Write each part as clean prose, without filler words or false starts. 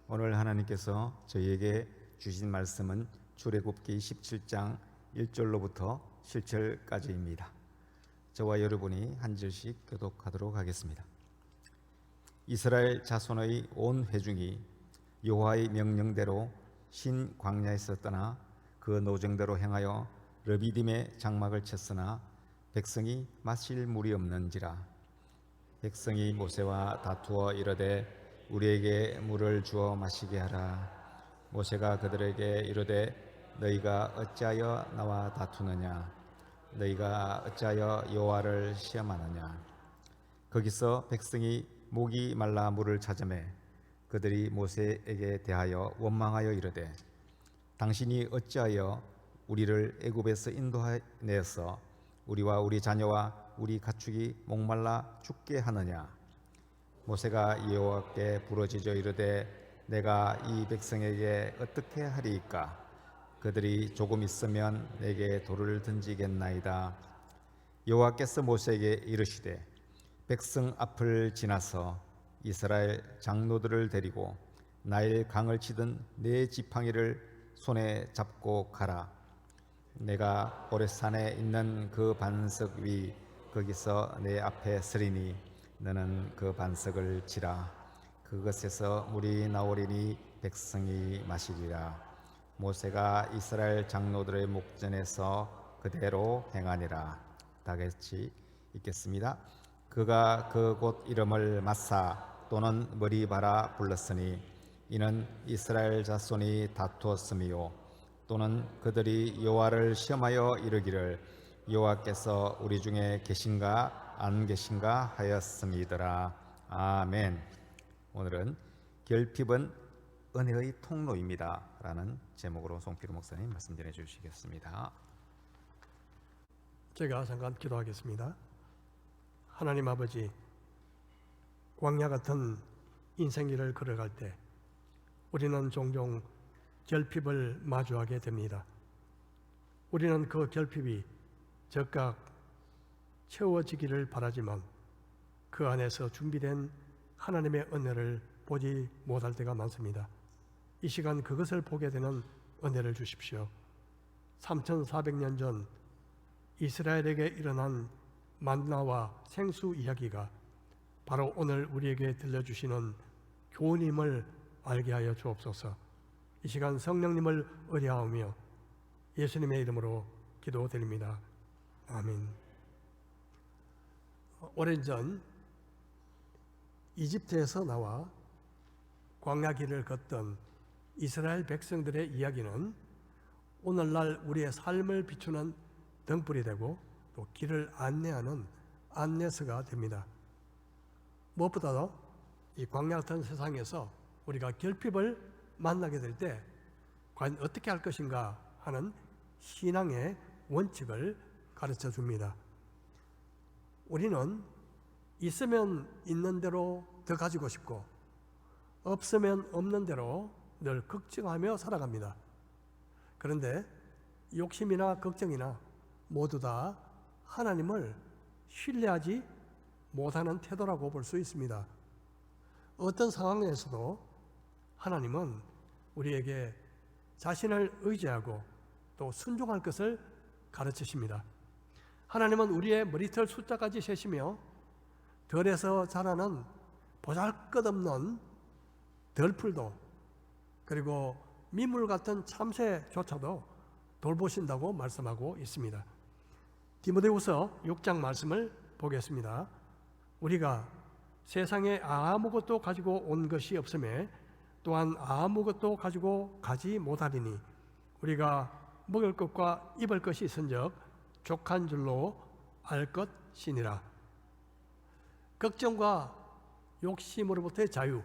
오늘 하나님께서 저희에게 주신 말씀은 출애굽기 17장 1절로부터 7절까지입니다. 저와 여러분이 한 절씩 교독하도록 하겠습니다. 이스라엘 자손의 온 회중이 여호와의 명령대로 신 광야에서 떠나 그 노정대로 행하여 르비딤의 장막을 쳤으나 백성이 마실 물이 없는지라. 백성이 모세와 다투어 이르되 우리에게 물을 주어 마시게 하라. 모세가 그들에게 이르되 너희가 어찌하여 나와 다투느냐? 너희가 어찌하여 여호와를 시험하느냐? 거기서 백성이 목이 말라 물을 찾으매 그들이 모세에게 대하여 원망하여 이르되 당신이 어찌하여 우리를 애굽에서 인도하내어서 우리와 우리 자녀와 우리 가축이 목말라 죽게 하느냐? 모세가 여호와께 부르짖어 이르되 내가 이 백성에게 어떻게 하리이까? 그들이 조금 있으면 내게 돌을 던지겠나이다. 여호와께서 모세에게 이르시되 백성 앞을 지나서 이스라엘 장로들을 데리고 나일 강을 치던 네 지팡이를 손에 잡고 가라. 내가 호레산에 있는 그 반석 위 거기서 내 앞에 서리니 너는 그 반석을 치라. 그것에서 물이 나오리니 백성이 마시리라. 모세가 이스라엘 장로들의 목전에서 그대로 행하니라. 다 같이 읽겠습니다. 그가 그 곳 이름을 마사 또는 머리바라 불렀으니 이는 이스라엘 자손이 다투었음이요 또는 그들이 여호와를 시험하여 이르기를 여호와께서 우리 중에 계신가 안 계신가 하였음이더라. 아멘. 오늘은 결핍은 은혜의 통로입니다 라는 제목으로 송필우 목사님 말씀 전해 주시겠습니다. 제가 잠깐 기도하겠습니다. 하나님 아버지, 광야 같은 인생길을 걸어갈 때 우리는 종종 결핍을 마주하게 됩니다. 우리는 그 결핍이 즉각 채워지기를 바라지만 그 안에서 준비된 하나님의 은혜를 보지 못할 때가 많습니다. 이 시간 그것을 보게 되는 은혜를 주십시오. 3400년 전 이스라엘에게 일어난 만나와 생수 이야기가 바로 오늘 우리에게 들려주시는 교훈임을 알게 하여 주옵소서. 이 시간 성령님을 의뢰하오며 예수님의 이름으로 기도드립니다. 아멘. 오랜전 이집트에서 나와 광야길을 걷던 이스라엘 백성들의 이야기는 오늘날 우리의 삶을 비추는 등불이 되고 또 길을 안내하는 안내서가 됩니다. 무엇보다도 이 광야 같은 세상에서 우리가 결핍을 만나게 될 때 과연 어떻게 할 것인가 하는 신앙의 원칙을 가르쳐 줍니다. 우리는 있으면 있는 대로 더 가지고 싶고 없으면 없는 대로 늘 걱정하며 살아갑니다. 그런데 욕심이나 걱정이나 모두 다 하나님을 신뢰하지 못하는 태도라고 볼 수 있습니다. 어떤 상황에서도 하나님은 우리에게 자신을 의지하고 또 순종할 것을 가르치십니다. 하나님은 우리의 머리털 숫자까지 세시며 들에서 자라는 보잘것없는 들풀도 그리고 민물 같은 참새조차도 돌보신다고 말씀하고 있습니다. 디모데후서 6장 말씀을 보겠습니다. 우리가 세상에 아무것도 가지고 온 것이 없음에 또한 아무것도 가지고 가지 못하리니 우리가 먹을 것과 입을 것이 있은즉 족한 줄로 알 것이니라. 걱정과 욕심으로부터의 자유,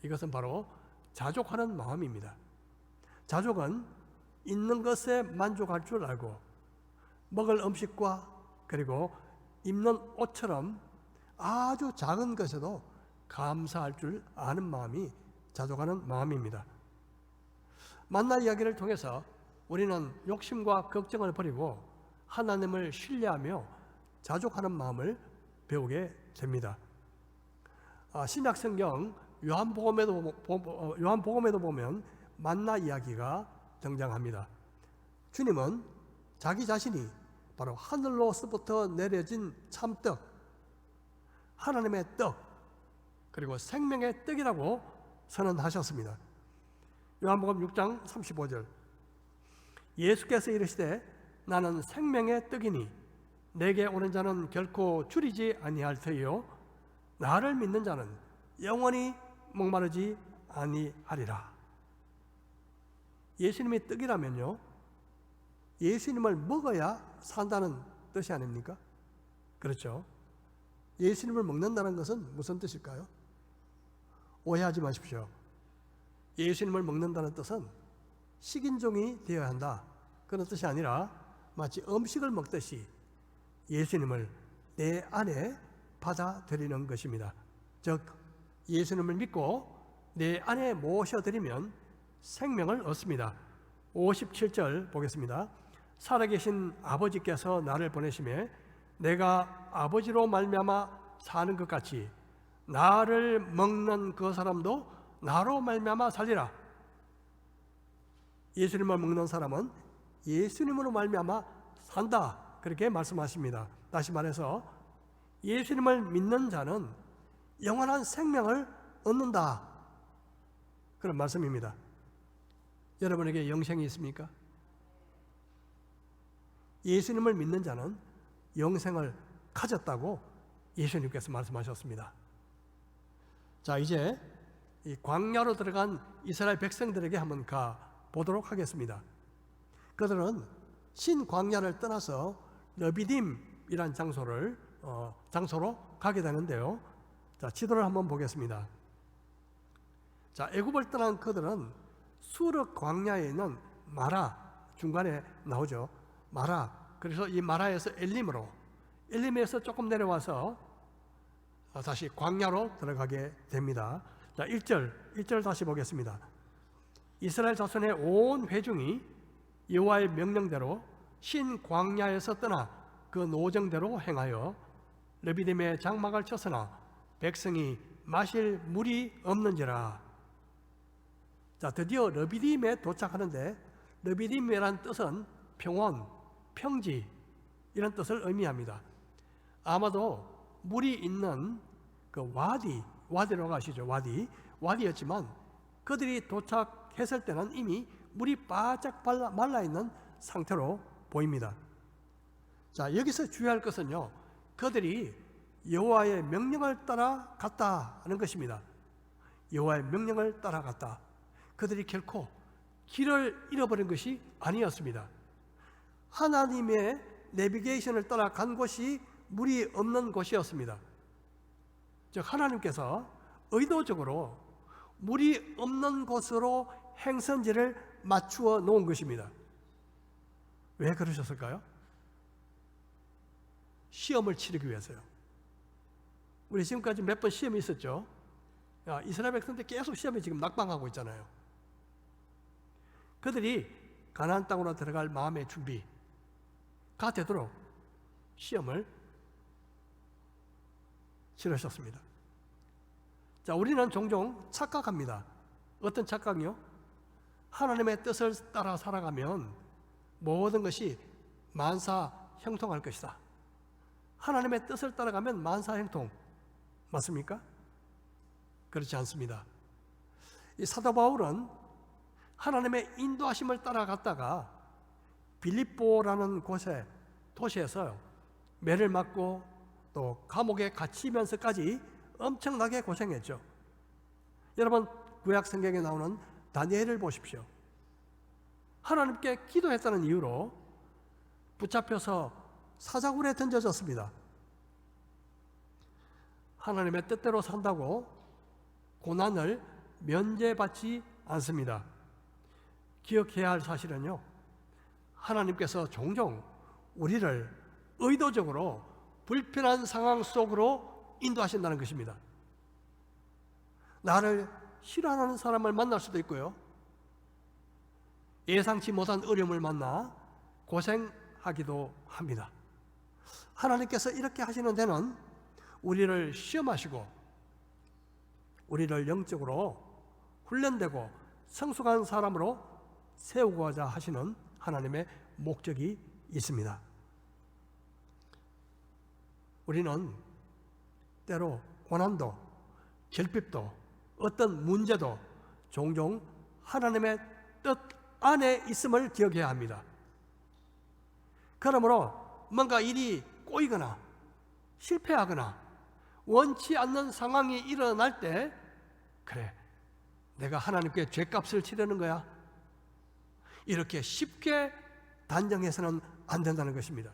이것은 바로 자족하는 마음입니다. 자족은 있는 것에 만족할 줄 알고 먹을 음식과 그리고 입는 옷처럼 아주 작은 것에도 감사할 줄 아는 마음이 자족하는 마음입니다. 만나 이야기를 통해서 우리는 욕심과 걱정을 버리고 하나님을 신뢰하며 자족하는 마음을 배우게 됩니다. 신약성경 요한복음에도 보면 만나 이야기가 등장합니다. 주님은 자기 자신이 바로 하늘로서부터 내려진 참떡, 하나님의 떡, 그리고 생명의 떡이라고 선언하셨습니다. 요한복음 6장 35절, 예수께서 이르시되 나는 생명의 떡이니 내게 오는 자는 결코 줄이지 아니할 터이요 나를 믿는 자는 영원히 목마르지 아니하리라. 예수님이 떡이라면요, 예수님을 먹어야 산다는 뜻이 아닙니까? 그렇죠? 예수님을 먹는다는 것은 무슨 뜻일까요? 오해하지 마십시오. 예수님을 먹는다는 뜻은 식인종이 되어야 한다, 그런 뜻이 아니라 마치 음식을 먹듯이 예수님을 내 안에 받아들이는 것입니다. 즉 예수님을 믿고 내 안에 모셔드리면 생명을 얻습니다. 57절 보겠습니다. 살아계신 아버지께서 나를 보내심에 내가 아버지로 말미암아 사는 것 같이 나를 먹는 그 사람도 나로 말미암아 살리라. 예수님을 먹는 사람은 예수님으로 말미암아 산다, 그렇게 말씀하십니다. 다시 말해서 예수님을 믿는 자는 영원한 생명을 얻는다, 그런 말씀입니다. 여러분에게 영생이 있습니까? 예수님을 믿는 자는 영생을 가졌다고 예수님께서 말씀하셨습니다. 자, 이제 이 광야로 들어간 이스라엘 백성들에게 한번 가 보도록 하겠습니다. 그들은 신광야를 떠나서 르비딤이란 장소로 가게 되는데요. 자, 지도를 한번 보겠습니다. 자, 애굽을 떠난 그들은 수르 광야에 있는 마라, 중간에 나오죠. 마라. 그래서 이 마라에서 엘림에서 조금 내려와서 다시 광야로 들어가게 됩니다. 자, 1절 다시 보겠습니다. 이스라엘 자손의 온 회중이 여호와의 명령대로 신 광야에서 떠나 그 노정대로 행하여 르비딤에 장막을 쳤으나 백성이 마실 물이 없는지라. 자, 드디어 르비딤에 도착하는데 르비딤이라는 뜻은 평원, 평지, 이런 뜻을 의미합니다. 아마도 물이 있는 그 와디라고 아시죠? 와디였지만 그들이 도착했을 때는 이미 물이 바짝 말라있는 상태로 보입니다. 자, 여기서 주의할 것은요, 그들이 여호와의 명령을 따라갔다는 것입니다. 여호와의 명령을 따라갔다. 그들이 결코 길을 잃어버린 것이 아니었습니다. 하나님의 내비게이션을 따라간 곳이 물이 없는 곳이었습니다. 즉 하나님께서 의도적으로 물이 없는 곳으로 행선지를 맞추어 놓은 것입니다. 왜 그러셨을까요? 시험을 치르기 위해서요. 우리 지금까지 몇 번 시험이 있었죠. 이스라엘 백성들 계속 시험이 지금 낙방하고 있잖아요. 그들이 가나안 땅으로 들어갈 마음의 준비가 되도록 시험을 치르셨습니다. 자, 우리는 종종 착각합니다. 어떤 착각이요? 하나님의 뜻을 따라 살아가면 모든 것이 만사형통할 것이다. 하나님의 뜻을 따라가면 만사형통, 맞습니까? 그렇지 않습니다. 이 사도 바울은 하나님의 인도하심을 따라갔다가 빌립보라는 도시에서 매를 맞고 또 감옥에 갇히면서까지 엄청나게 고생했죠. 여러분, 구약 성경에 나오는 다니엘을 보십시오. 하나님께 기도했다는 이유로 붙잡혀서 사자굴에 던져졌습니다. 하나님의 뜻대로 산다고 고난을 면제받지 않습니다. 기억해야 할 사실은요, 하나님께서 종종 우리를 의도적으로 불편한 상황 속으로 인도하신다는 것입니다. 나를 싫어하는 사람을 만날 수도 있고요, 예상치 못한 어려움을 만나 고생하기도 합니다. 하나님께서 이렇게 하시는 데는 우리를 시험하시고 우리를 영적으로 훈련되고 성숙한 사람으로 세우고자 하시는 하나님의 목적이 있습니다. 우리는 때로 고난도, 결핍도, 어떤 문제도 종종 하나님의 뜻 안에 있음을 기억해야 합니다. 그러므로 뭔가 일이 꼬이거나 실패하거나 원치 않는 상황이 일어날 때, 그래, 내가 하나님께 죗값을 치르는 거야, 이렇게 쉽게 단정해서는 안 된다는 것입니다.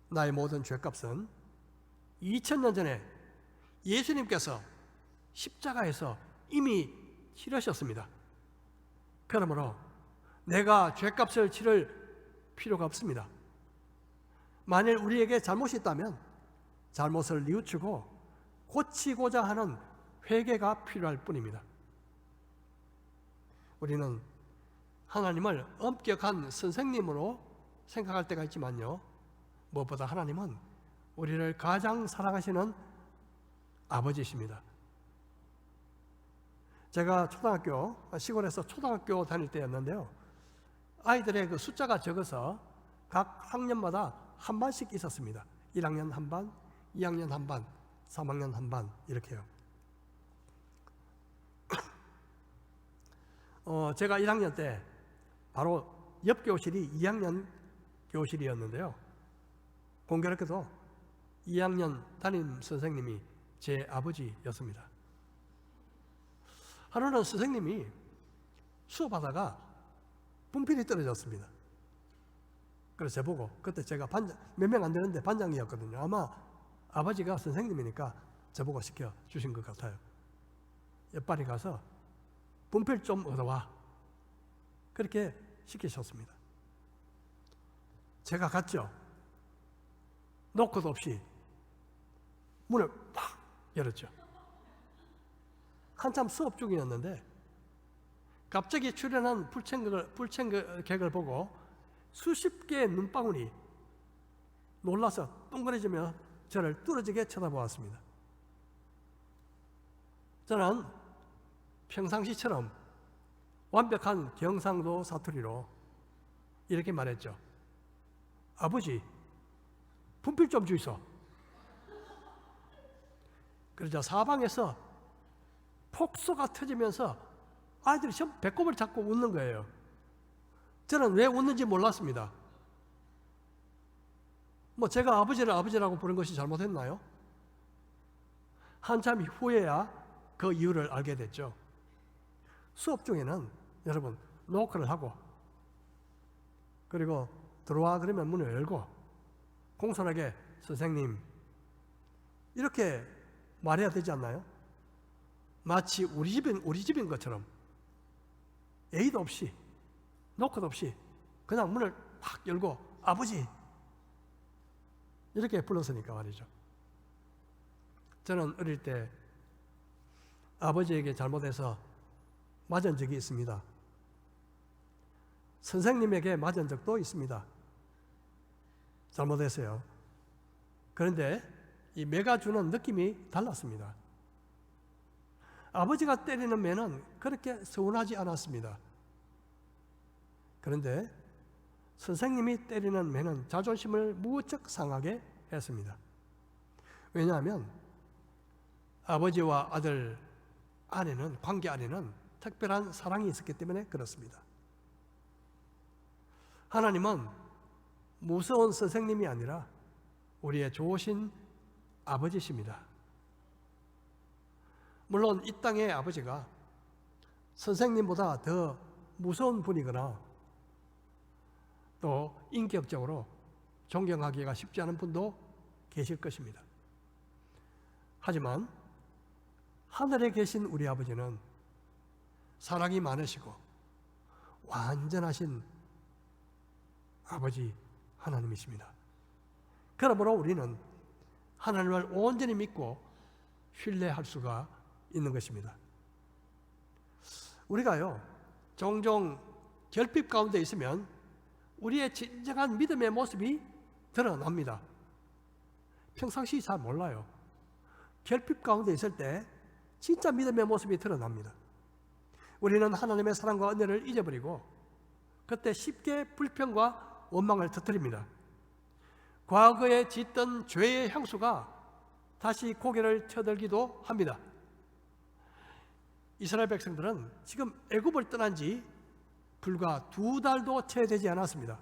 나의 모든 죗값은 2000년 전에 예수님께서 십자가에서 이미 치르셨습니다. 그러므로 내가 죗값을 치를 필요가 없습니다. 만일 우리에게 잘못이 있다면 잘못을 뉘우치고 고치고자 하는 회개가 필요할 뿐입니다. 우리는 하나님을 엄격한 선생님으로 생각할 때가 있지만요, 무엇보다 하나님은 우리를 가장 사랑하시는 아버지십니다. 제가 시골에서 초등학교 다닐 때였는데요, 아이들의 그 숫자가 적어서 각 학년마다 한 반씩 있었습니다. 1학년 한 반, 2학년 한 반, 3학년 한 반, 이렇게요. 제가 1학년 때 바로 옆 교실이 2학년 교실이었는데요, 공교롭게도 2학년 담임 선생님이 제 아버지였습니다. 하루는 선생님이 수업하다가 분필이 떨어졌습니다. 그래서 저보고, 그때 제가 몇 명 안 되는데 반장이었거든요. 아마 아버지가 선생님이니까 저보고 시켜주신 것 같아요. 옆발이 가서 분필 좀 얻어와, 그렇게 시키셨습니다. 제가 갔죠. 노크도 없이 문을 팍 열었죠. 한참 수업 중이었는데 갑자기 출현한 불청객을 보고 수십 개의 눈방울이 놀라서 둥그레지며 저를 뚫어지게 쳐다보았습니다. 저는 평상시처럼 완벽한 경상도 사투리로 이렇게 말했죠. 아버지, 분필 좀 주이소. 그러자 사방에서 폭소가 터지면서 아이들이 전부 배꼽을 잡고 웃는 거예요. 저는 왜 웃는지 몰랐습니다. 제가 아버지를 아버지라고 부른 것이 잘못했나요? 한참 후에야 그 이유를 알게 됐죠. 수업 중에는 여러분 노크를 하고, 그리고 들어와 그러면 문을 열고 공손하게 선생님 이렇게 말해야 되지 않나요? 마치 우리 집인 것처럼 예의도 없이 노크도 없이 그냥 문을 팍 열고 아버지 이렇게 불렀으니까 말이죠. 저는 어릴 때 아버지에게 잘못해서 맞은 적이 있습니다. 선생님에게 맞은 적도 있습니다. 잘못했어요. 그런데 이 매가 주는 느낌이 달랐습니다. 아버지가 때리는 매는 그렇게 서운하지 않았습니다. 그런데 선생님이 때리는 매는 자존심을 무척 상하게 했습니다. 왜냐하면 아버지와 아들 안에는, 관계 안에는 특별한 사랑이 있었기 때문에 그렇습니다. 하나님은 무서운 선생님이 아니라 우리의 좋으신 아버지십니다. 물론 이 땅의 아버지가 선생님보다 더 무서운 분이거나 또 인격적으로 존경하기가 쉽지 않은 분도 계실 것입니다. 하지만 하늘에 계신 우리 아버지는 사랑이 많으시고 완전하신 아버지 하나님이십니다. 그러므로 우리는 하나님을 온전히 믿고 신뢰할 수가 있는 것입니다. 우리가요, 종종 결핍 가운데 있으면 우리의 진정한 믿음의 모습이 드러납니다. 평상시 잘 몰라요. 결핍 가운데 있을 때 진짜 믿음의 모습이 드러납니다. 우리는 하나님의 사랑과 은혜를 잊어버리고 그때 쉽게 불평과 원망을 터뜨립니다. 과거에 짓던 죄의 향수가 다시 고개를 쳐들기도 합니다. 이스라엘 백성들은 지금 애굽을 떠난 지 불과 2달도 채 되지 않았습니다.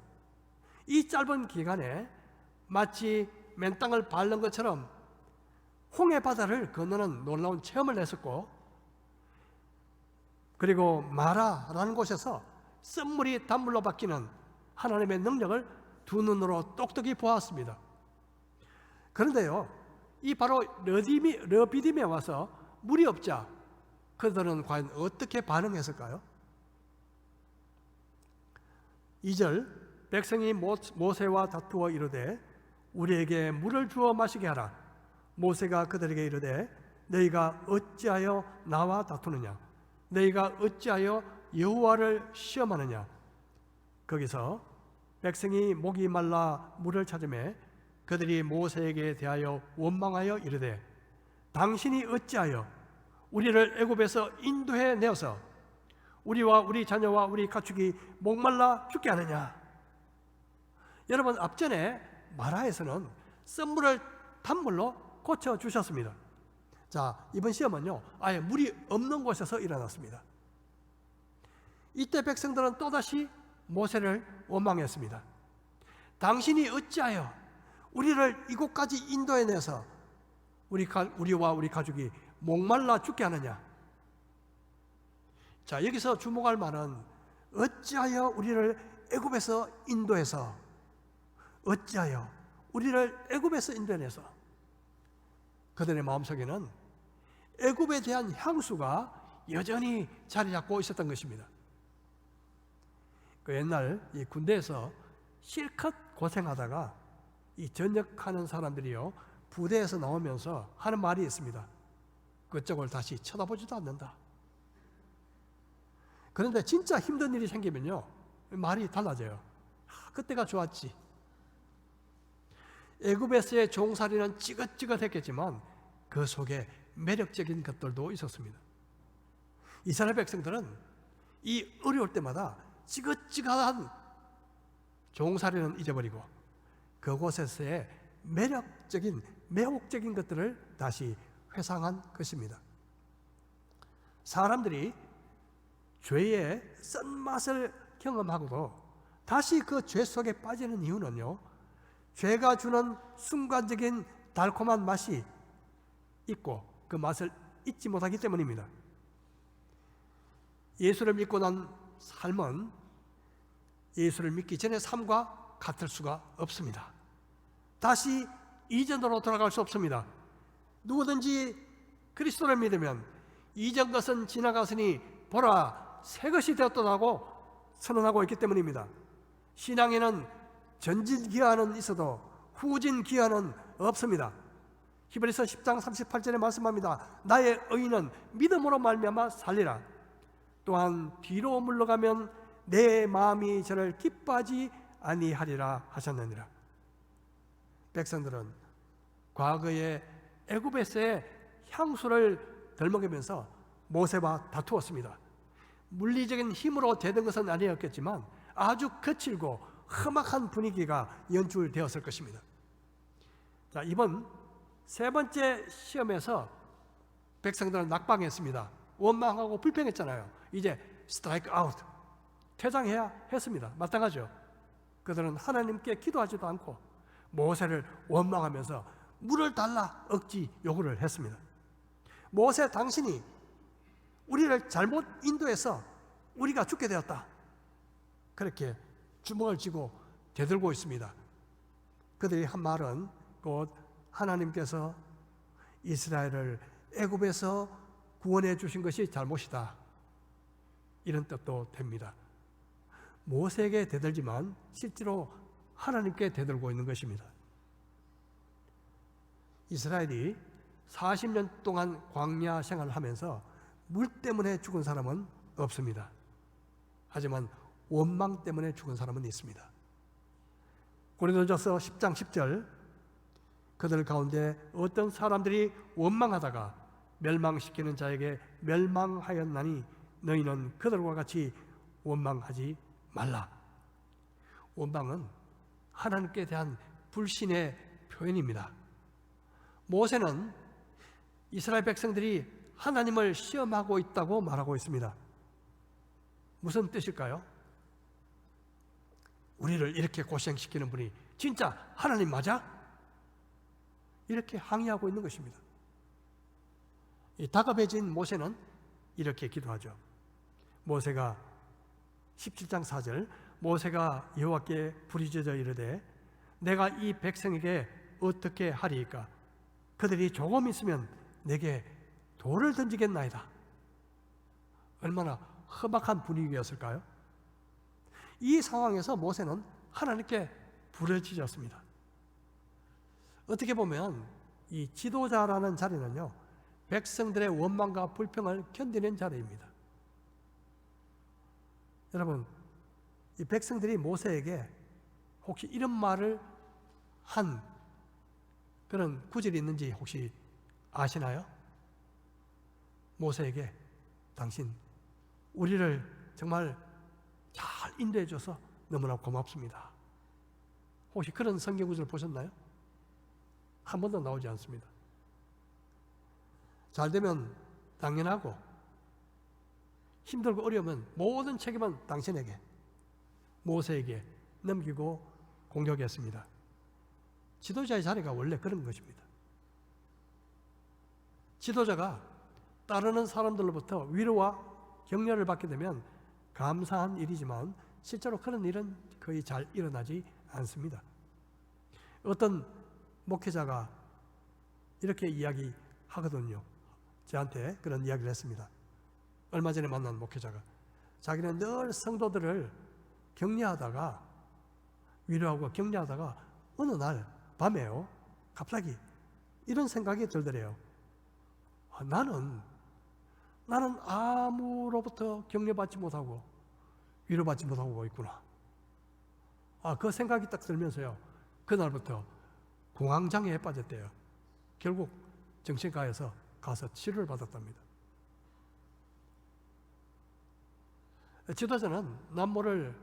이 짧은 기간에 마치 맨땅을 밟는 것처럼 홍해 바다를 건너는 놀라운 체험을 했었고, 그리고 마라라는 곳에서 쓴물이 단물로 바뀌는 하나님의 능력을 두 눈으로 똑똑히 보았습니다. 그런데요, 이 바로 르비딤에 와서 물이 없자 그들은 과연 어떻게 반응했을까요? 2절, 백성이 모세와 다투어 이르되 우리에게 물을 주어 마시게 하라. 모세가 그들에게 이르되 너희가 어찌하여 나와 다투느냐? 너희가 어찌하여 여호와를 시험하느냐? 거기서 백성이 목이 말라 물을 찾으매 그들이 모세에게 대하여 원망하여 이르되 당신이 어찌하여 우리를 애굽에서 인도해 내어서 우리와 우리 자녀와 우리 가축이 목말라 죽게 하느냐? 여러분, 앞전에 마라에서는 쓴물을 단물로 고쳐주셨습니다. 자, 이번 시험은요, 아예 물이 없는 곳에서 일어났습니다. 이때 백성들은 또다시 모세를 원망했습니다. 당신이 어찌하여 우리를 이곳까지 인도해내서 우리와 우리 가족이 목말라 죽게 하느냐? 자, 여기서 주목할 말은 어찌하여 우리를 애굽에서 인도해서, 어찌하여 우리를 애굽에서 인도해내서. 그들의 마음속에는 애굽에 대한 향수가 여전히 자리 잡고 있었던 것입니다. 그 옛날 이 군대에서 실컷 고생하다가 이 전역하는 사람들이요, 부대에서 나오면서 하는 말이 있습니다. 그쪽을 다시 쳐다보지도 않는다. 그런데 진짜 힘든 일이 생기면요, 말이 달라져요. 그때가 좋았지. 애굽에서의 종살이는 찌긋찌긋했겠지만 그 속에 매력적인 것들도 있었습니다. 이스라엘 백성들은 이 어려울 때마다 찌긋찌긋한 종살이는 잊어버리고 그곳에서의 매혹적인 것들을 다시 회상한 것입니다. 사람들이 죄의 쓴맛을 경험하고도 다시 그 죄 속에 빠지는 이유는요, 죄가 주는 순간적인 달콤한 맛이 있고 그 맛을 잊지 못하기 때문입니다. 예수를 믿고 난 삶은 예수를 믿기 전의 삶과 같을 수가 없습니다. 다시 이전으로 돌아갈 수 없습니다. 누구든지 그리스도를 믿으면 이전 것은 지나갔으니 보라 새 것이 되었다고 선언하고 있기 때문입니다. 신앙에는 전진 기한은 있어도 후진 기한은 없습니다. 히브리서 10장 38절에 말씀합니다. 나의 의인은 믿음으로 말미암아 살리라. 또한 뒤로 물러가면 내 마음이 저를 기뻐하지 아니하리라 하셨느니라. 백성들은 과거에 애굽에서의 향수를 덜먹으면서 모세와 다투었습니다. 물리적인 힘으로 되는 것은 아니었겠지만 아주 거칠고 험악한 분위기가 연출되었을 것입니다. 자, 이번 세 번째 시험에서 백성들은 낙방했습니다. 원망하고 불평했잖아요. 이제 스트라이크 아웃, 퇴장해야 했습니다. 마땅하죠. 그들은 하나님께 기도하지도 않고 모세를 원망하면서 물을 달라 억지 요구를 했습니다. 모세, 당신이 우리를 잘못 인도해서 우리가 죽게 되었다. 그렇게 주먹을 쥐고 대들고 있습니다. 그들이 한 말은 곧 하나님께서 이스라엘을 애굽에서 구원해 주신 것이 잘못이다, 이런 뜻도 됩니다. 모세에게 대들지만 실제로 하나님께 대들고 있는 것입니다. 이스라엘이 40년 동안 광야 생활을 하면서 물 때문에 죽은 사람은 없습니다. 하지만 원망 때문에 죽은 사람은 있습니다. 고린도전서 10장 10절, 그들 가운데 어떤 사람들이 원망하다가 멸망시키는 자에게 멸망하였나니 너희는 그들과 같이 원망하지 말라. 원망은 하나님께 대한 불신의 표현입니다. 모세는 이스라엘 백성들이 하나님을 시험하고 있다고 말하고 있습니다. 무슨 뜻일까요? 우리를 이렇게 고생시키는 분이 진짜 하나님 맞아? 이렇게 항의하고 있는 것입니다. 이 다급해진 모세는 이렇게 기도하죠. 모세가 17장 4절 모세가 여호와께 부르짖어 이르되 내가 이 백성에게 어떻게 하리이까? 그들이 조금 있으면 내게 돌을 던지겠나이다. 얼마나 험악한 분위기였을까요? 이 상황에서 모세는 하나님께 부르짖었습니다. 어떻게 보면 이 지도자라는 자리는요, 백성들의 원망과 불평을 견디는 자리입니다. 여러분, 이 백성들이 모세에게 혹시 이런 말을 한 그런 구절이 있는지 혹시 아시나요? 모세에게 당신 우리를 정말 잘 인도해 줘서 너무나 고맙습니다. 혹시 그런 성경 구절 보셨나요? 한 번도 나오지 않습니다. 잘 되면 당연하고 힘들고 어려우면 모든 책임은 당신에게, 모세에게 넘기고 공격했습니다. 지도자의 자리가 원래 그런 것입니다. 지도자가 따르는 사람들로부터 위로와 격려를 받게 되면 감사한 일이지만 실제로 그런 일은 거의 잘 일어나지 않습니다. 어떤 목회자가 이렇게 이야기하거든요. 저한테 그런 이야기를 했습니다. 얼마 전에 만난 목회자가 자기는 늘 성도들을 격려하다가 위로하고 격려하다가 어느 날 밤에요 갑자기 이런 생각이 들더래요. 나는 아무로부터 격려받지 못하고 위로받지 못하고 있구나. 그 생각이 딱 들면서요, 그날부터 공황장애에 빠졌대요. 결국 정신과에서 가서 치료를 받았답니다. 지도자는 남모를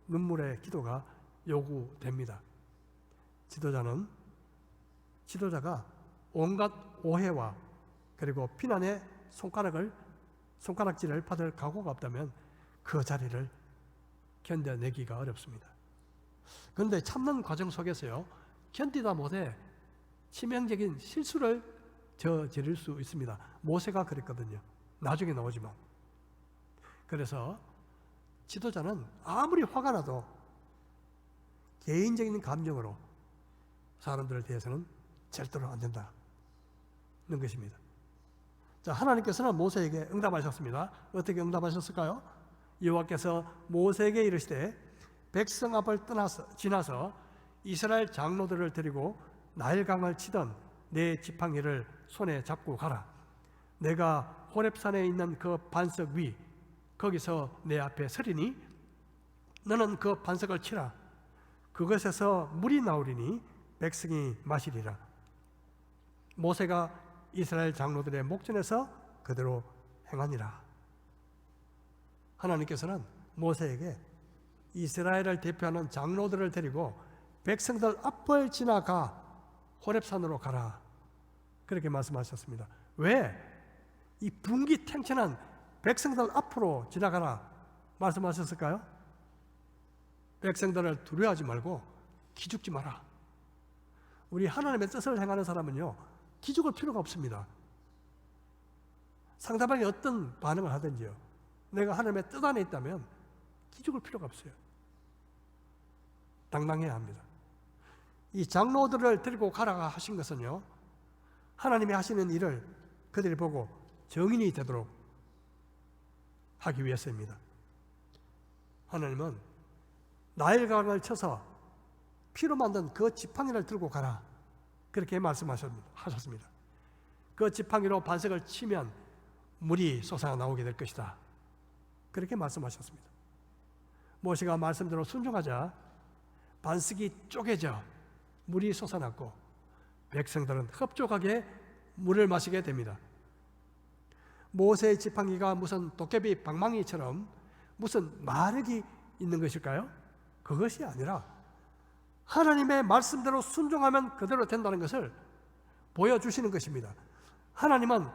눈물의 기도가 요구됩니다. 지도자가 온갖 오해와 그리고 비난의 손가락질을 받을 각오가 없다면 그 자리를 견뎌내기가 어렵습니다. 그런데 참는 과정 속에서요, 견디다 못해 치명적인 실수를 저지를 수 있습니다. 모세가 그랬거든요. 나중에 나오지만. 그래서 지도자는 아무리 화가 나도 개인적인 감정으로 사람들에 대해서는 절대로 안 된다는 것입니다. 자, 하나님께서는 모세에게 응답하셨습니다. 어떻게 응답하셨을까요? 여호와께서 모세에게 이르시되 백성 앞을 지나서 이스라엘 장로들을 데리고 나일강을 치던 내 지팡이를 손에 잡고 가라. 내가 호렙산에 있는 그 반석 위 거기서 내 앞에 서리니 너는 그 반석을 치라. 그것에서 물이 나오리니 백성이 마시리라. 모세가 이스라엘 장로들의 목전에서 그대로 행하니라. 하나님께서는 모세에게 이스라엘을 대표하는 장로들을 데리고 백성들 앞을 지나가 호렙산으로 가라. 그렇게 말씀하셨습니다. 왜? 이 분기탱천한 백성들 앞으로 지나가라 말씀하셨을까요? 백성들을 두려워하지 말고 기죽지 마라. 우리 하나님의 뜻을 행하는 사람은요, 기죽을 필요가 없습니다. 상대방이 어떤 반응을 하든지요, 내가 하나님의 뜻 안에 있다면 기죽을 필요가 없어요. 당당해야 합니다. 이 장로들을 데리고 가라 하신 것은요, 하나님이 하시는 일을 그들이 보고 정인이 되도록 하기 위해서입니다. 하나님은 나일강을 쳐서 피로 만든 그 지팡이를 들고 가라, 그렇게 말씀하셨습니다. 그 지팡이로 반석을 치면 물이 솟아 나오게 될 것이다, 그렇게 말씀하셨습니다. 모세가 말씀대로 순종하자 반석이 쪼개져 물이 솟아났고 백성들은 흡족하게 물을 마시게 됩니다. 모세의 지팡이가 무슨 도깨비 방망이처럼 무슨 마력이 있는 것일까요? 그것이 아니라 하나님의 말씀대로 순종하면 그대로 된다는 것을 보여주시는 것입니다. 하나님은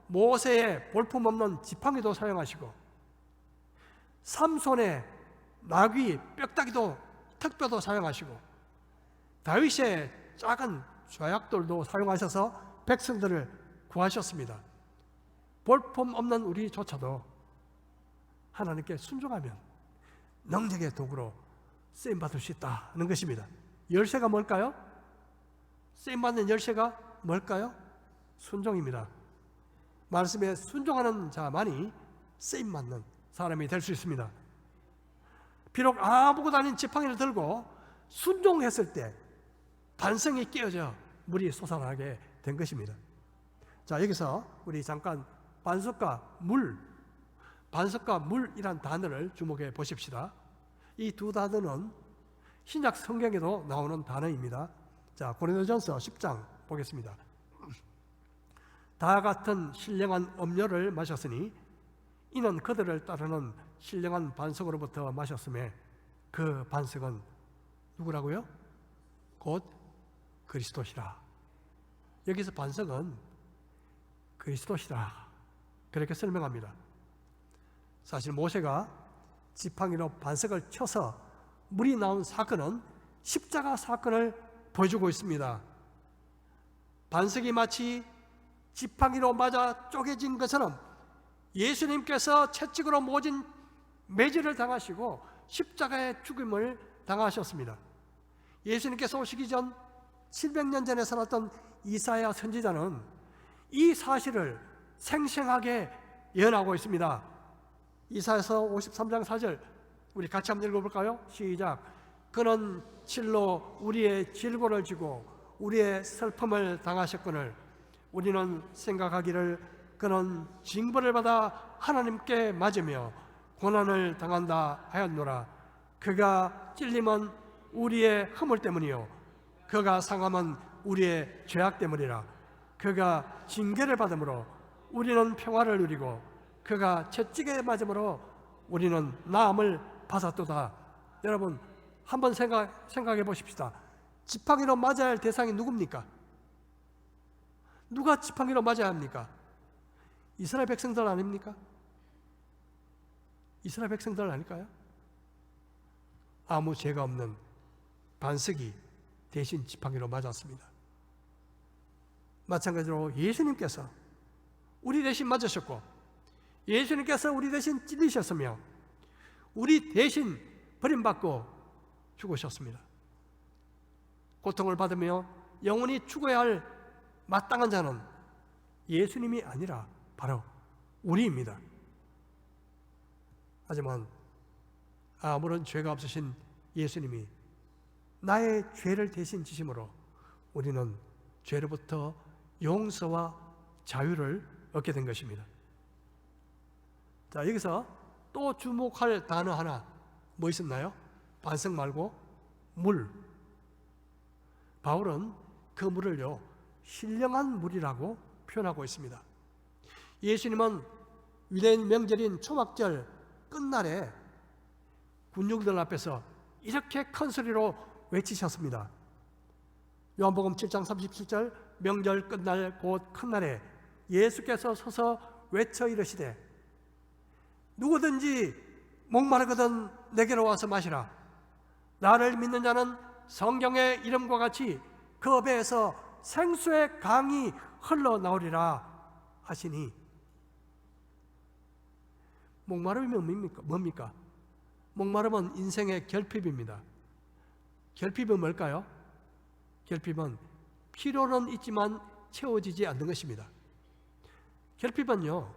모세의 볼품없는 지팡이도 사용하시고 삼손의 나귀 뼈다귀도 턱뼈도 사용하시고 다윗의 작은 좌약돌도 사용하셔서 백성들을 구하셨습니다. 볼품없는 우리조차도 하나님께 순종하면 능력의 도구로 쓰임받을 수 있다는 것입니다. 열쇠가 뭘까요? 쓰임받는 열쇠가 뭘까요? 순종입니다. 말씀에 순종하는 자만이 쓰임받는 사람이 될 수 있습니다. 비록 아무것도 아닌 지팡이를 들고 순종했을 때 반성이 깨어져 물이 솟아나게 된 것입니다. 자, 여기서 우리 잠깐 반석과 물이란 단어를 주목해 보십시다. 이 두 단어는 신약 성경에도 나오는 단어입니다. 자, 고린도전서 10장 보겠습니다. 다 같은 신령한 음료를 마셨으니 이는 그들을 따르는 신령한 반석으로부터 마셨음에 그 반석은 누구라고요? 곧 그리스도시라. 여기서 반석은 그리스도시라 그렇게 설명합니다. 사실 모세가 지팡이로 반석을 쳐서 물이 나온 사건은 십자가 사건을 보여주고 있습니다. 반석이 마치 지팡이로 맞아 쪼개진 것처럼 예수님께서 채찍으로 모진 매질을 당하시고 십자가의 죽음을 당하셨습니다. 예수님께서 오시기 전 700년 전에 살았던 이사야 선지자는 이 사실을 생생하게 예언하고 있습니다. 이사야서 53장 4절 우리 같이 한번 읽어볼까요? 시작. 그는 실로 우리의 질고를 지고 우리의 슬픔을 당하셨거늘 우리는 생각하기를 그는 징벌을 받아 하나님께 맞으며 고난을 당한다 하였노라. 그가 찔림은 우리의 허물 때문이요 그가 상함은 우리의 죄악 때문이라. 그가 징계를 받음으로 우리는 평화를 누리고 그가 채찍에 맞음으로 우리는 나음을 받았도다. 여러분 한번 생각해 보십시다. 지팡이로 맞아야 할 대상이 누굽니까? 누가 지팡이로 맞아야 합니까? 이스라엘 백성들 아닙니까? 이스라엘 백성들 아닐까요? 아무 죄가 없는 반석이 대신 지팡이로 맞았습니다. 마찬가지로 예수님께서 우리 대신 맞으셨고 예수님께서 우리 대신 찔리셨으며 우리 대신 버림받고 죽으셨습니다. 고통을 받으며 영원히 죽어야 할 마땅한 자는 예수님이 아니라 바로 우리입니다. 하지만 아무런 죄가 없으신 예수님이 나의 죄를 대신 지심으로 우리는 죄로부터 용서와 자유를 얻게 된 것입니다. 자, 여기서 또 주목할 단어 하나 뭐 있었나요? 반석 말고 물. 바울은 그 물을요 신령한 물이라고 표현하고 있습니다. 예수님은 유대인 명절인 초막절 끝날에 군중들 앞에서 이렇게 큰 소리로 외치셨습니다. 요한복음 7장 37절 명절 끝날 곧 큰날에 예수께서 서서 외쳐 이르시되 누구든지 목마르거든 내게로 와서 마시라. 나를 믿는 자는 성경의 이름과 같이 그 배에서 생수의 강이 흘러나오리라 하시니 목마름이 뭡니까? 목마름은 인생의 결핍입니다. 결핍은 뭘까요? 결핍은 필요는 있지만 채워지지 않는 것입니다. 결핍은요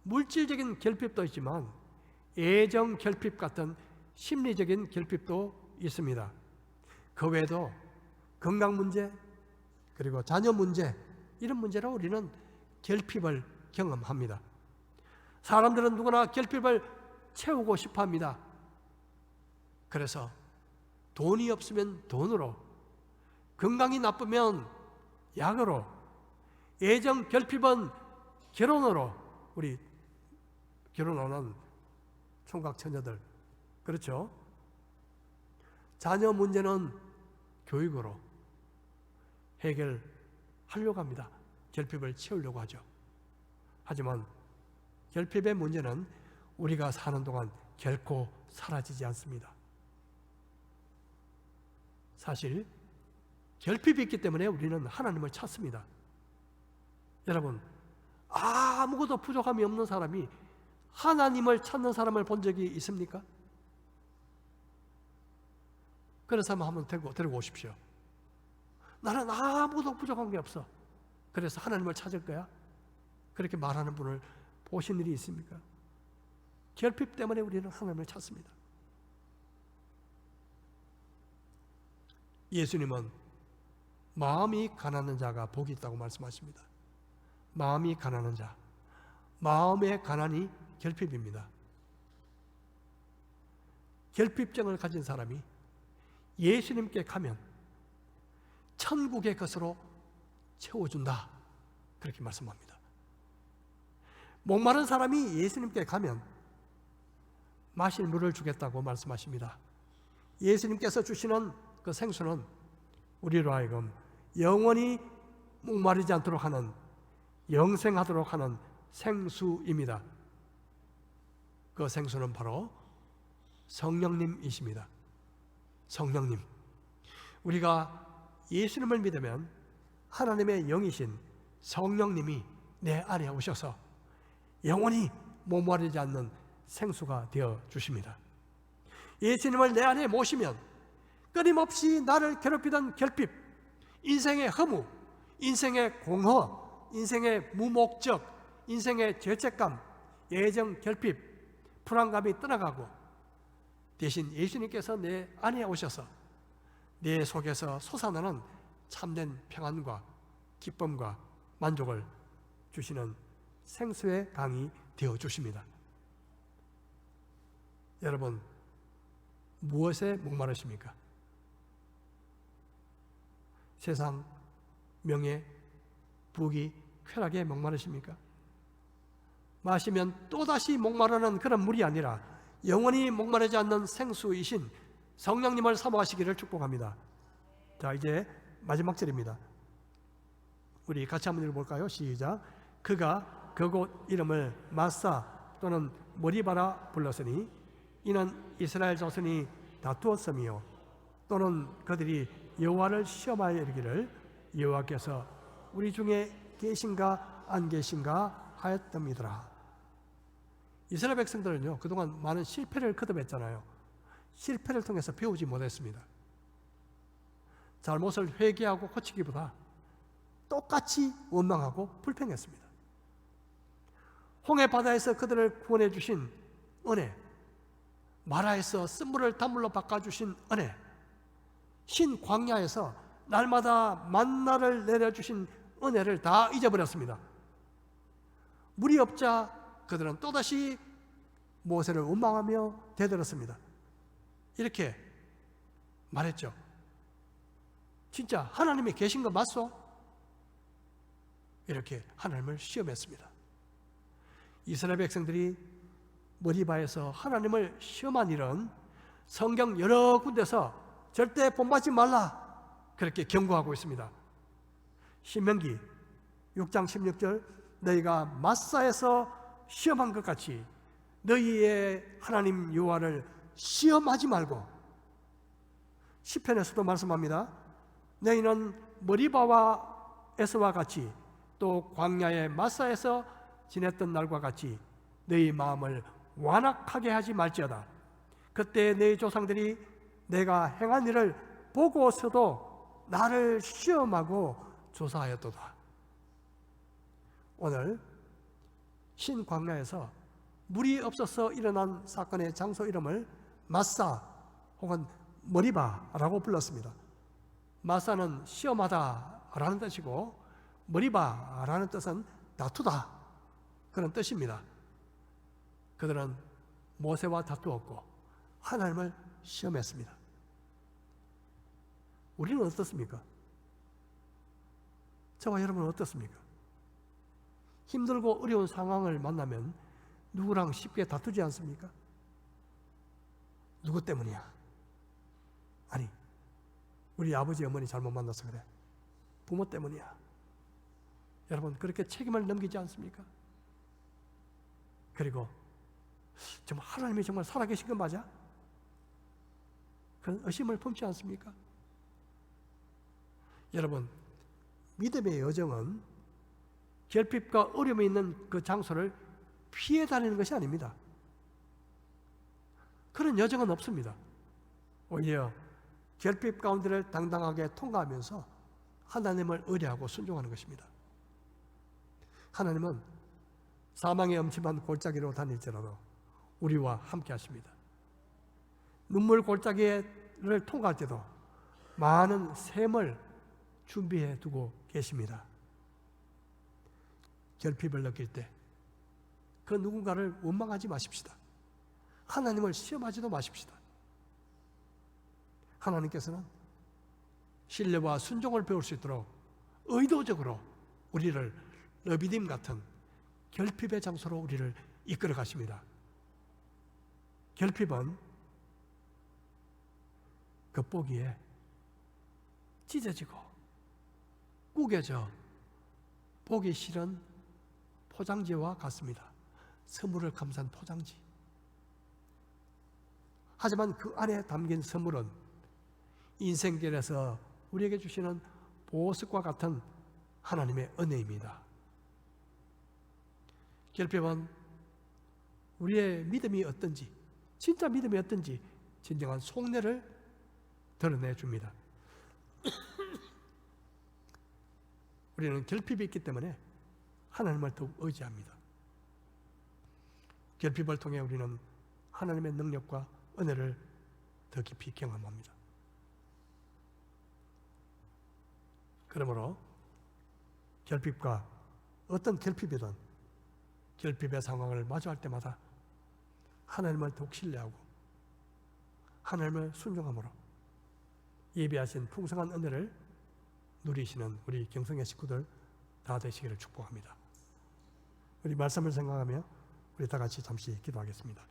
물질적인 결핍도 있지만 애정 결핍 같은 심리적인 결핍도 있습니다. 그 외에도 건강 문제 그리고 자녀 문제 이런 문제로 우리는 결핍을 경험합니다. 사람들은 누구나 결핍을 채우고 싶어 합니다. 그래서 돈이 없으면 돈으로, 건강이 나쁘면 약으로, 애정 결핍은 결혼으로, 우리 결혼하는 총각 처녀들, 그렇죠? 자녀 문제는 교육으로 해결하려고 합니다. 결핍을 채우려고 하죠. 하지만 결핍의 문제는 우리가 사는 동안 결코 사라지지 않습니다. 사실 결핍이 있기 때문에 우리는 하나님을 찾습니다. 여러분, 아무것도 부족함이 없는 사람이 하나님을 찾는 사람을 본 적이 있습니까? 그런 사람 한번 데리고 오십시오. 나는 아무것도 부족한 게 없어. 그래서 하나님을 찾을 거야. 그렇게 말하는 분을 보신 일이 있습니까? 결핍 때문에 우리는 하나님을 찾습니다. 예수님은 마음이 가난한 자가 복이 있다고 말씀하십니다. 마음이 가난한 자, 마음의 가난이 결핍입니다. 결핍증을 가진 사람이 예수님께 가면 천국의 것으로 채워준다, 그렇게 말씀합니다. 목마른 사람이 예수님께 가면 마실 물을 주겠다고 말씀하십니다. 예수님께서 주시는 그 생수는 우리로 하여금 영원히 목마르지 않도록 하는, 영생하도록 하는 생수입니다. 그 생수는 바로 성령님이십니다. 성령님, 우리가 예수님을 믿으면 하나님의 영이신 성령님이 내 안에 오셔서 영원히 목마르지 않는 생수가 되어 주십니다. 예수님을 내 안에 모시면 끊임없이 나를 괴롭히던 결핍, 인생의 허무, 인생의 공허, 인생의 무목적, 인생의 죄책감, 애정 결핍, 불안감이 떠나가고 대신 예수님께서 내 안에 오셔서 내 속에서 솟아나는 참된 평안과 기쁨과 만족을 주시는 생수의 강이 되어 주십니다. 여러분, 무엇에 목마르십니까? 세상, 명예, 부귀, 쾌락에 목마르십니까? 마시면 또다시 목마르는 그런 물이 아니라 영원히 목마르지 않는 생수이신 성령님을 사모하시기를 축복합니다. 자, 이제 마지막 절입니다. 우리 같이 한번 읽어볼까요? 시작. 그가 그곳 이름을 마사 또는 머리바라 불렀으니 이는 이스라엘 자손이 다투었으며 또는 그들이 여호와를 시험하여 이르기를 여호와께서 우리 중에 계신가 안 계신가 하였더니더라. 이스라엘 백성들은요, 그동안 많은 실패를 거듭했잖아요. 실패를 통해서 배우지 못했습니다. 잘못을 회개하고 고치기보다 똑같이 원망하고 불평했습니다. 홍해 바다에서 그들을 구원해 주신 은혜, 마라에서 쓴물을 단물로 바꿔주신 은혜, 신 광야에서 날마다 만나를 내려주신 은혜를 다 잊어버렸습니다. 물이 없자 그들은 또다시 모세를 원망하며 대들었습니다. 이렇게 말했죠. 진짜 하나님이 계신 거 맞소? 이렇게 하나님을 시험했습니다. 이스라엘 백성들이 머리바에서 하나님을 시험한 일은 성경 여러 군데서 절대 본받지 말라, 그렇게 경고하고 있습니다. 신명기 6장 16절, 너희가 마사에서 시험한 것 같이 너희의 하나님 여호와를 시험하지 말고, 시편에서도 말씀합니다. 너희는 머리바와에서와 같이 또 광야의 마사에서 지냈던 날과 같이 너희 마음을 완악하게 하지 말지어다. 그때 너희 조상들이 내가 행한 일을 보고서도 나를 시험하고 조사하였도다. 오늘 신광야에서 물이 없어서 일어난 사건의 장소 이름을 마사 혹은 머리바라고 불렀습니다. 마사는 시험하다라는 뜻이고 머리바라는 뜻은 다투다, 그런 뜻입니다. 그들은 모세와 다투었고 하나님을 시험했습니다. 우리는 어떻습니까? 저와 여러분은 어떻습니까? 힘들고 어려운 상황을 만나면 누구랑 쉽게 다투지 않습니까? 누구 때문이야? 아니, 우리 아버지 어머니 잘못 만나서 그래. 부모 때문이야. 여러분, 그렇게 책임을 넘기지 않습니까? 그리고 정말 하나님이 정말 살아계신 건 맞아? 그런 의심을 품지 않습니까? 여러분, 믿음의 여정은 결핍과 어려움이 있는 그 장소를 피해 다니는 것이 아닙니다. 그런 여정은 없습니다. 오히려 결핍 가운데를 당당하게 통과하면서 하나님을 의뢰하고 순종하는 것입니다. 하나님은 사망의 엄침한 골짜기로 다닐지라도 우리와 함께 하십니다. 눈물 골짜기를 통과할 때도 많은 샘을 준비해 두고 계십니다. 결핍을 느낄 때 그 누군가를 원망하지 마십시다. 하나님을 시험하지도 마십시다. 하나님께서는 신뢰와 순종을 배울 수 있도록 의도적으로 우리를 러비딤 같은 결핍의 장소로 우리를 이끌어 가십니다. 결핍은 겉보기에 찢어지고 구겨져 보기 싫은 포장지와 같습니다. 선물을 감싼 포장지. 하지만 그 안에 담긴 선물은 인생길에서 우리에게 주시는 보석과 같은 하나님의 은혜입니다. 결핍은 우리의 믿음이 어떤지, 진짜 믿음이 어떤지 진정한 속내를 드러내 줍니다. 우리는 결핍이 있기 때문에 하나님을 더욱 의지합니다. 결핍을 통해 우리는 하나님의 능력과 은혜를 더 깊이 경험합니다. 그러므로 결핍과 어떤 결핍이든 결핍의 상황을 마주할 때마다 하나님을 더욱 신뢰하고 하나님을 순종함으로 예비하신 풍성한 은혜를 누리시는 우리 경성의 식구들 다 되시기를 축복합니다. 우리 말씀을 생각하며 우리 다 같이 잠시 기도하겠습니다.